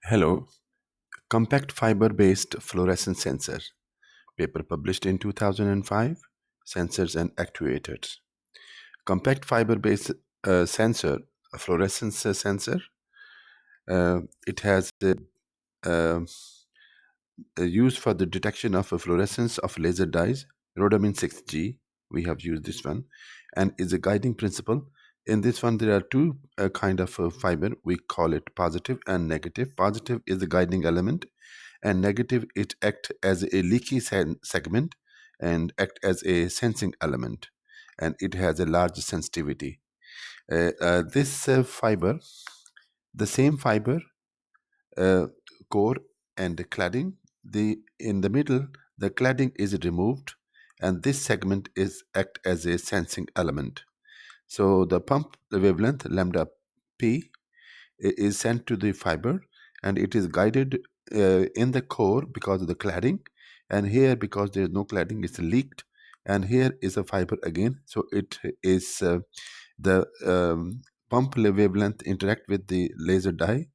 Hello, compact fiber-based fluorescence sensor, paper published in 2005, sensors and actuators. Compact fiber-based sensor, a fluorescence sensor, it has uh, used for the detection of a fluorescence of laser dyes, rhodamin 6G, we have used this one, and is a guiding principle. In this one, there are two kind of fiber. We call it positive and negative. Positive is the guiding element, and negative it act as a leaky segment and act as a sensing element, and it has a large sensitivity. This fiber, the same fiber, uh, core and the cladding, the in the middle the cladding is removed, and this segment is act as a sensing element. So the pump the wavelength lambda p is sent to the fiber, and it is guided in the core because of the cladding, and here because there is no cladding it's leaked, and here is a fiber again. So it is the pump wavelength interact with the laser dye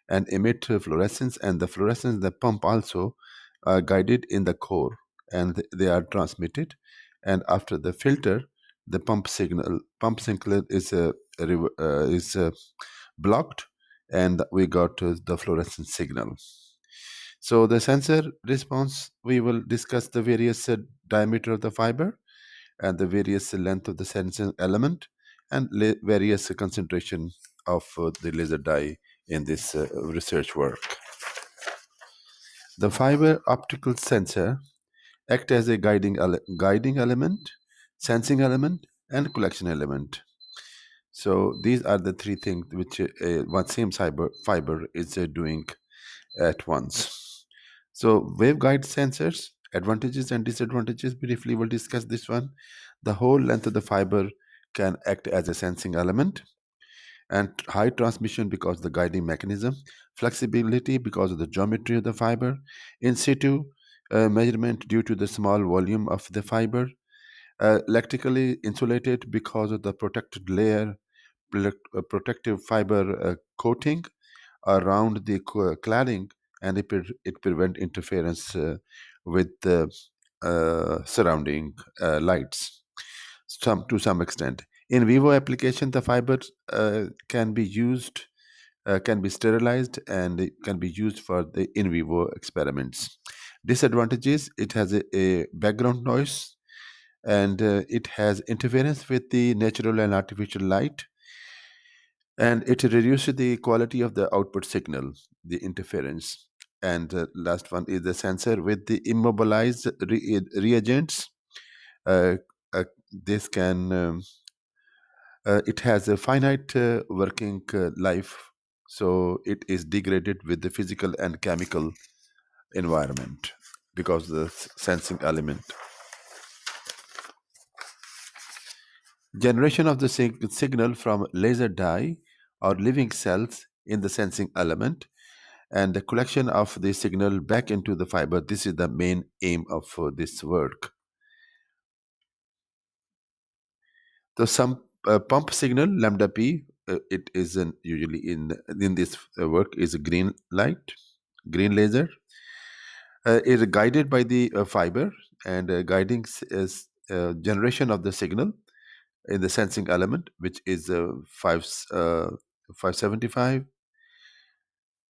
and emit fluorescence, and the fluorescence the pump also are guided in the core, and they are transmitted, and after the filter the pump signal is blocked, and we got the fluorescent signal. So the sensor response, we will discuss the various diameter of the fiber and the various length of the sensing element, and various concentration of the laser dye in this research work. The fiber optical sensor act as a guiding element, sensing element, and collection element. So these are the three things which one same fiber is doing at once. So waveguide sensors, advantages and disadvantages. Briefly, we'll discuss this one. The whole length of the fiber can act as a sensing element, and high transmission because of the guiding mechanism, flexibility because of the geometry of the fiber, in situ measurement due to the small volume of the fiber, electrically insulated because of the protected layer, protective fiber coating around the cladding, and it prevent interference with the surrounding lights to some extent. In vivo application, the fiber can be used, can be sterilized, and it can be used for the in vivo experiments. Disadvantages: it has a background noise, and it has interference with the natural and artificial light, and it reduces the quality of the output signal, the interference. And last one is the sensor with the immobilized reagents. uh, this can it has a finite working life, so it is degraded with the physical and chemical environment because the sensing element. Generation of the signal from laser dye or living cells in the sensing element, and the collection of the signal back into the fiber. This is the main aim of this work. So some pump signal lambda p, it is usually in this work is a green light, green laser, is guided by the fiber, and guiding is generation of the signal in the sensing element, which is 575,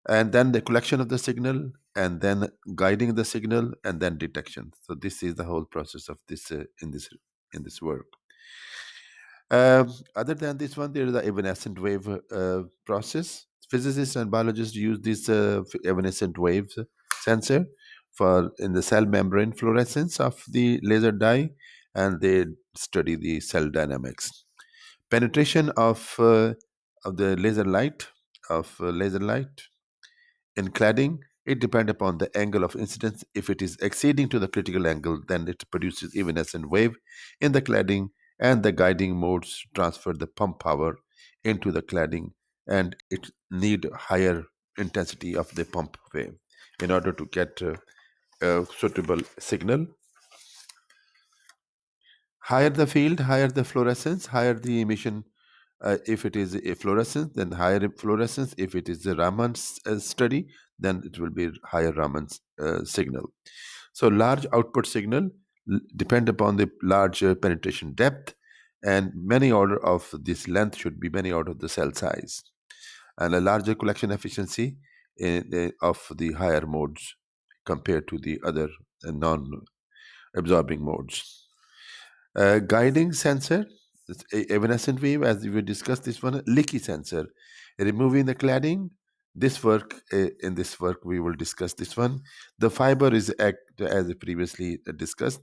and then the collection of the signal, and then guiding the signal, and then detection. So this is the whole process of this in this work. Other than this one, there is the evanescent wave process. Physicists and biologists use this evanescent wave sensor for in the cell membrane fluorescence of the laser dye, and they study the cell dynamics. Penetration of the laser light in cladding, it depends upon the angle of incidence. If it is exceeding to the critical angle, then it produces evanescent wave in the cladding, and the guiding modes transfer the pump power into the cladding, and it need higher intensity of the pump wave in order to get a suitable signal. Higher the field, higher the fluorescence, higher the emission If it is a fluorescence, then higher fluorescence. If it is a Raman study, then it will be higher Raman signal. So large output signal depend upon the large penetration depth, and many order of this length should be many order of the cell size, and a larger collection efficiency of the higher modes compared to the other non-absorbing modes. Guiding sensor, it's evanescent wave, as we discussed this one, leaky sensor, removing the cladding. This work, in this work, we will discuss this one. The fiber is act as previously discussed.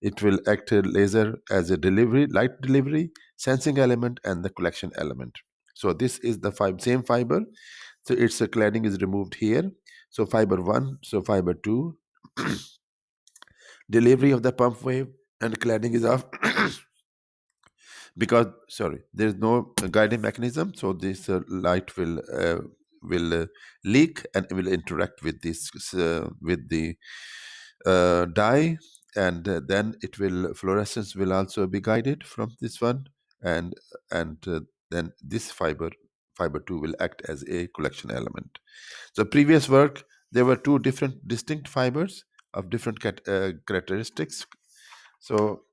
It will act a laser as a delivery, light delivery, sensing element, and the collection element. So this is the same fiber. So its cladding is removed here. So fiber one, so fiber two, delivery of the pump wave, and cladding is off. Because sorry, there is no guiding mechanism, so this light will leak and will interact with this with the dye, and then it will fluorescence will also be guided from this one, and and then this fiber 2 will act as a collection element. So previous work, there were two different distinct fibers of different characteristics. So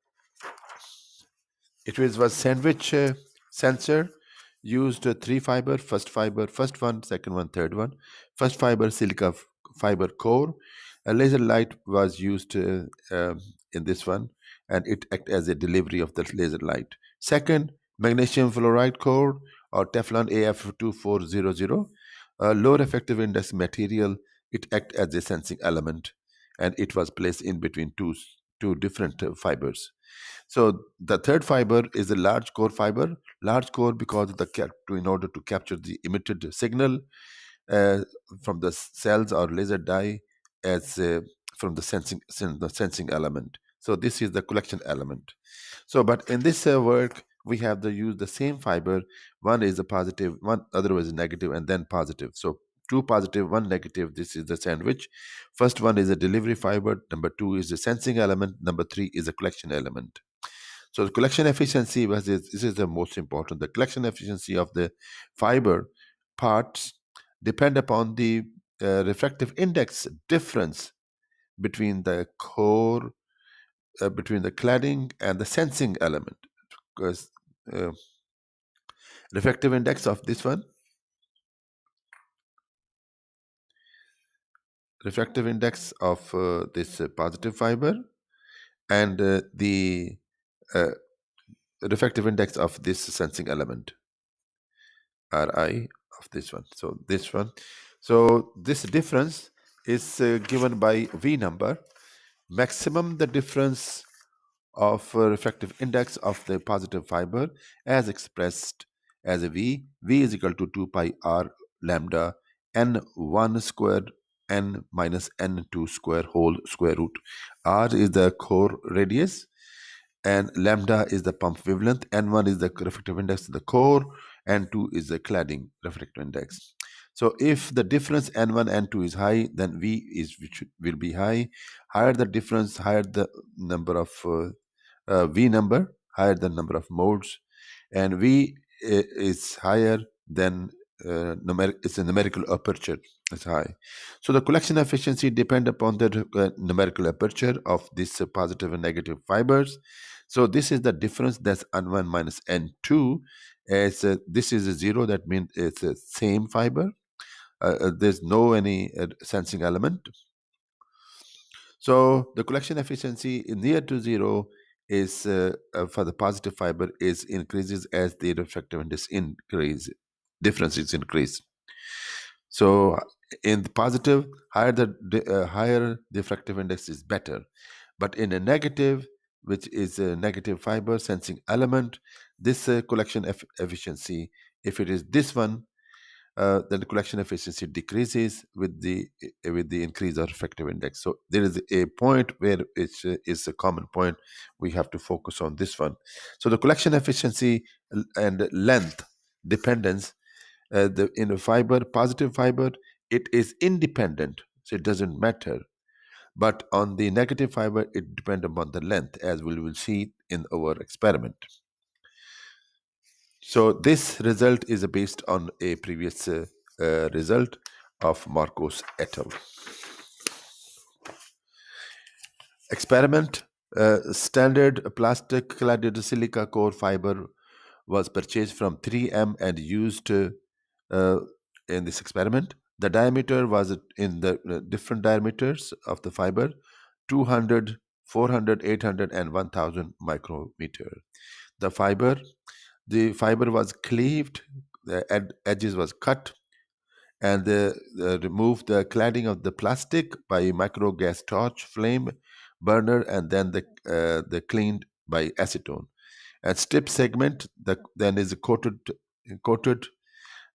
it was sandwich sensor, used three fiber, first one, second one, third one. First fiber, silica fiber core. A laser light was used in this one, and it act as a delivery of the laser light. Second, magnesium fluoride core, or Teflon AF2400, a low effective index material. It act as a sensing element, and it was placed in between two different fibers. So the third fiber is a large core fiber. Large core because in order to capture the emitted signal uh, from the cells or laser dye as from the sensing element. So this is the collection element. So, but in this work, we have to use the same fiber. One is a positive, one other is negative, and then positive. So two positive, one negative. This is the sandwich. First one is a delivery fiber. Number two is the sensing element. Number three is a collection element. So the collection efficiency this is the most important. The collection efficiency of the fiber parts depend upon the refractive index difference between the core, between the cladding and the sensing element. Because uh, refractive index of this one, refractive index of this positive fiber, and the uh, refractive index of this sensing element. Ri of this one. So this one. So this difference is given by V number. Maximum the difference of refractive index of the positive fiber as expressed as a V. V is equal to 2 pi r lambda n1 square n minus n2 square whole square root. R is the core radius, and lambda is the pump wavelength, n1 is the refractive index of the core, n2 is the cladding refractive index. So if the difference n1 n2 is high, then v is which will be high. Higher the difference, higher the number of v number, higher the number of modes, and v is higher than it's a numerical aperture is high. So the collection efficiency depend upon the numerical aperture of these positive and negative fibers. So this is the difference, that's n1 minus n2. As this is a zero, that means it's the same fiber. There's no any sensing element. So the collection efficiency in near to zero is for the positive fiber is increases as the refractive index increase, difference is increased. So in the positive, higher the refractive index is better. But in a negative, which is a negative fiber sensing element, this collection efficiency, if it is this one, then the collection efficiency decreases with the increase of refractive index. So there is a point where it's is a common point. We have to focus on this one. So the collection efficiency and length dependence, in a fiber, positive fiber, it is independent, so it doesn't matter. But on the negative fiber, it depends upon the length, as we will see in our experiment. So this result is based on a previous result of Marcos et al. Experiment. Standard plastic cladded silica core fiber was purchased from 3M and used uh, in this experiment. The diameter was in the different diameters of the fiber: 200, 400, 800, and 1000 micrometer. The fiber, the fiber was cleaved, the edges was cut, and remove the cladding of the plastic by micro gas torch flame burner, and then the cleaned by acetone. And strip segment then is coated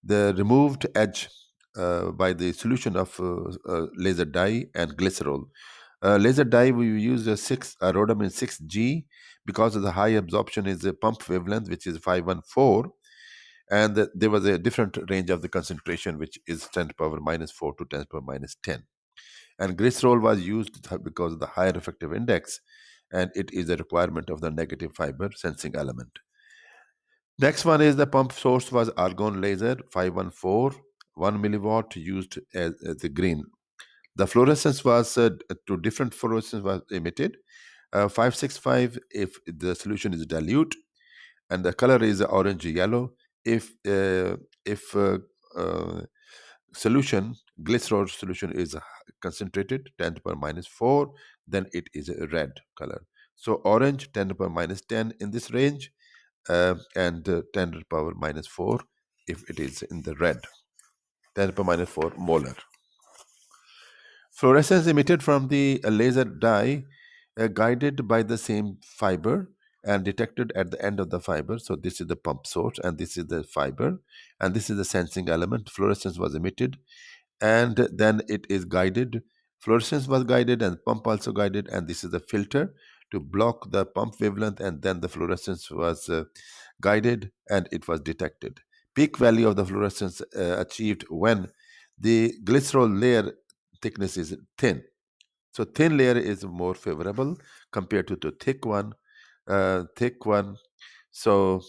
the removed edge by the solution of laser dye and glycerol. Laser dye, we use a rhodamin 6G because of the high absorption is a pump wavelength, which is 514, and there was a different range of the concentration, which is 10 to the power minus 4 to 10 to the power minus 10. And glycerol was used because of the higher effective index, and it is a requirement of the negative fiber sensing element. Next one is the pump source was argon laser 514, 1 milliwatt used as the green. The fluorescence was to different fluorescence was emitted. 565 if the solution is dilute, and the color is orange yellow. If uh, solution glycerol solution is concentrated 10 to the power minus 4, then it is a red color. So orange 10 to the power minus 10 in this range, and 10 to the power minus 4 if it is in the red, 10 to the power minus 4 molar. Fluorescence emitted from the laser dye, guided by the same fiber and detected at the end of the fiber. So this is the pump source, and this is the fiber, and this is the sensing element. Fluorescence was emitted, and then it is guided. Fluorescence was guided, and pump also guided, and this is the filter to block the pump wavelength, and then the fluorescence was guided, and it was detected. Peak value of the fluorescence achieved when the glycerol layer thickness is thin. So thin layer is more favorable compared to the thick one. Thick one. So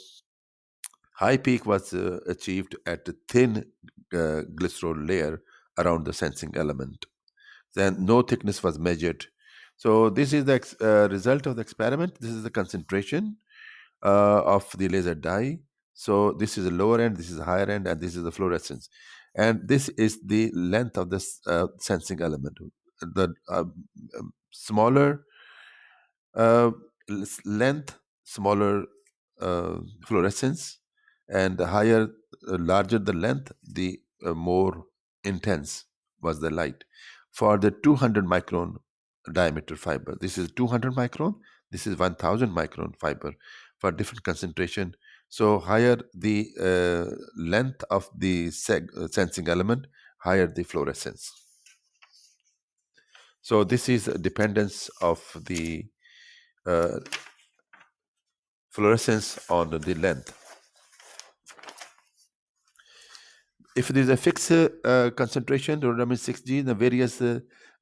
high peak was achieved at the thin glycerol layer around the sensing element. Then no thickness was measured. So this is the result of the experiment. This is the concentration of the laser dye. So this is the lower end, this is the higher end, and this is the fluorescence. And this is the length of this sensing element. The smaller uh, length, smaller fluorescence, and the higher, larger the length, the more intense was the light. For the 200 micron diameter fiber, this is 200 micron, this is 1000 micron fiber for different concentration. So higher the length of the sensing element, higher the fluorescence. So this is a dependence of the uh, fluorescence on the length. If there is a fixed concentration, rhodamin 6G, the various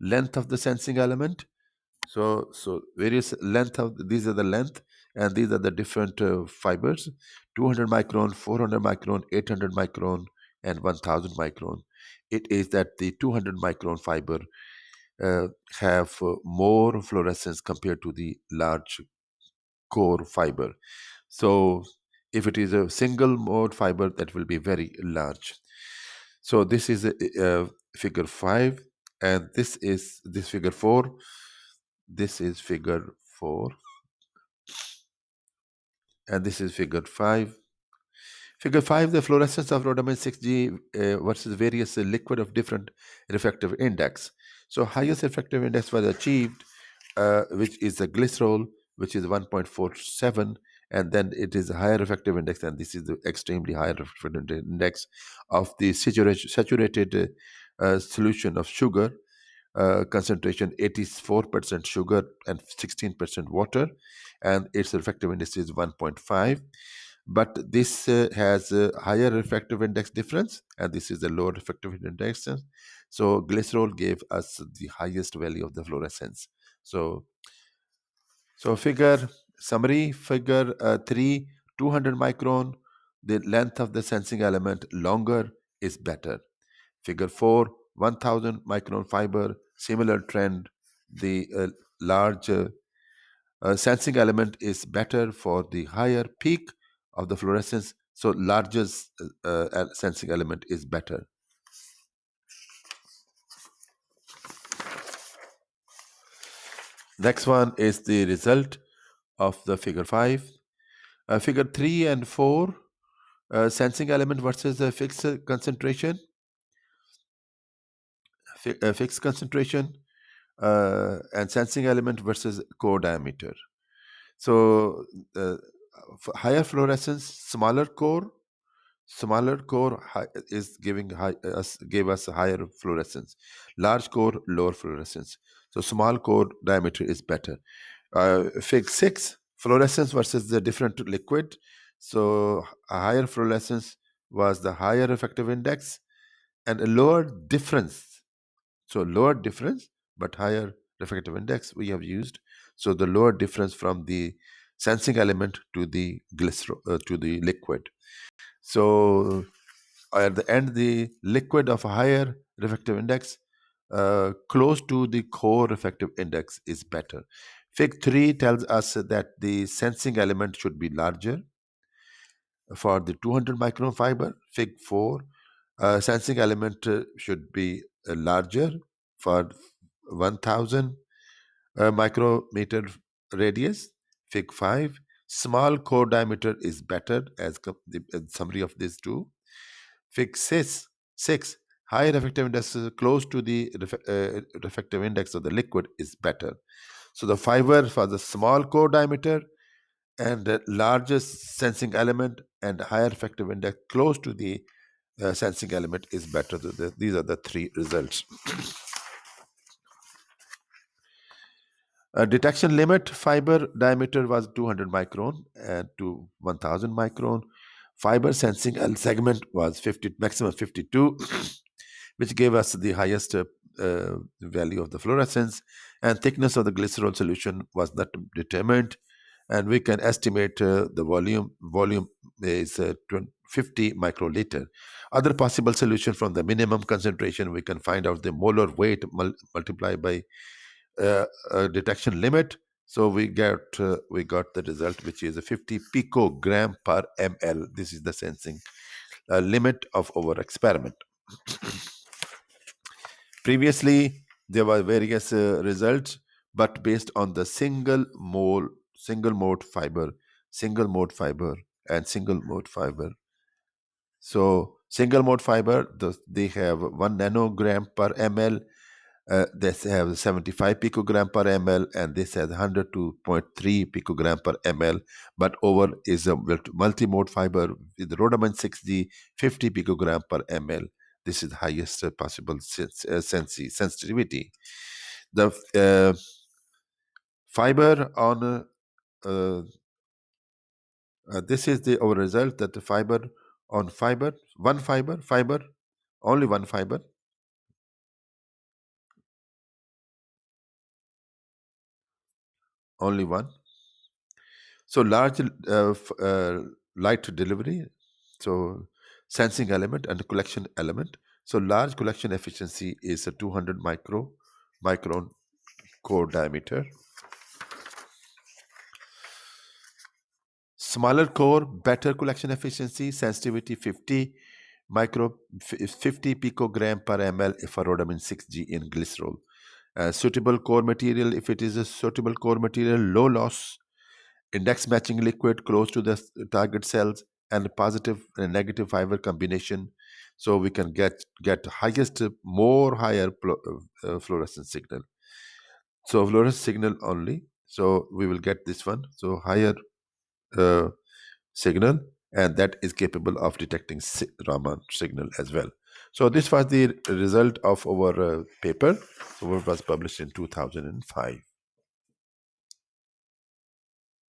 length of the sensing element. So various length of these are the length, and these are the different fibers: 200 micron, 400 micron, 800 micron, and 1000 micron. It is that the 200 micron fiber uh, have more fluorescence compared to the large core fiber. So if it is a single mode fiber, that will be very large. So this is figure 5, and this is this figure 4. This is figure 4, and this is figure 5. Figure 5, the fluorescence of rhodamin 6G versus various liquid of different refractive index. So highest refractive index was achieved, which is the glycerol, which is 1.47, and then it is a higher refractive index, and this is the extremely higher refractive index of the saturated solution of sugar, concentration 84% sugar and 16% water, and its refractive index is 1.5. But this has a higher refractive index difference, and this is the lower refractive index. So glycerol gave us the highest value of the fluorescence. So figure summary, figure 3, 200 micron, the length of the sensing element longer is better. Figure 4, 1000 micron fiber, similar trend. The large sensing element is better for the higher peak of the fluorescence, so largest sensing element is better. Next one is the result of the figure 5. Figure 3 and 4, sensing element versus a fixed concentration. Fixed concentration and sensing element versus core diameter. So higher fluorescence, smaller core is giving gave us higher fluorescence. Large core, lower fluorescence. So small core diameter is better. Fig 6, fluorescence versus the different liquid. So a higher fluorescence was the higher effective index and a lower difference. So lower difference but higher refractive index we have used. So the lower difference from the sensing element to the to the liquid. So at the end, the liquid of a higher refractive index close to the core refractive index is better. Fig 3 tells us that the sensing element should be larger for the 200 micron fiber. Fig 4, sensing element should be larger for 1000 micrometer radius. Fig 5, small core diameter is better as the summary of these two. Fig 6, higher effective index close to the refractive index of the liquid is better. So the fiber for the small core diameter and the largest sensing element and higher effective index close to the sensing element is better. These are the three results. Detection limit, fiber diameter was 200 micron to 1000 micron. Fiber sensing segment was 50, maximum 52, which gave us the highest value of the fluorescence, and thickness of the glycerol solution was not determined, and we can estimate the volume. Volume is 50 microliter. Other possible solution, from the minimum concentration we can find out the molar weight multiplied by detection limit. So we got the result, which is a 50 picogram per ml. This is the sensing limit of our experiment. Previously, there were various results, but based on the single mode fiber, and single mode fiber. So single mode fiber, they have 1 nanogram per ml. This have 75 picogram per ml, and this has 100 to 0.3 picogram per ml. But over is a multimode fiber with rhodamine 6G, 50 picogram per ml. This is the highest possible sensitivity. The fiber on this is our result, that the fiber on fiber, only one fiber, only one. So large light delivery, so sensing element and collection element. So large collection efficiency is a 200 micron core diameter. Smaller core, better collection efficiency, sensitivity 50 picogram per ml for rhodamine 6G in glycerol. Suitable core material, if it is a suitable core material, low loss, index matching liquid close to the target cells, and positive and negative fiber combination, so we can get highest, higher fluorescence signal. So fluorescence signal only, so we will get this one, so higher uh, signal, and that is capable of detecting Raman signal as well. So this was the result of our paper. So it was published in 2005.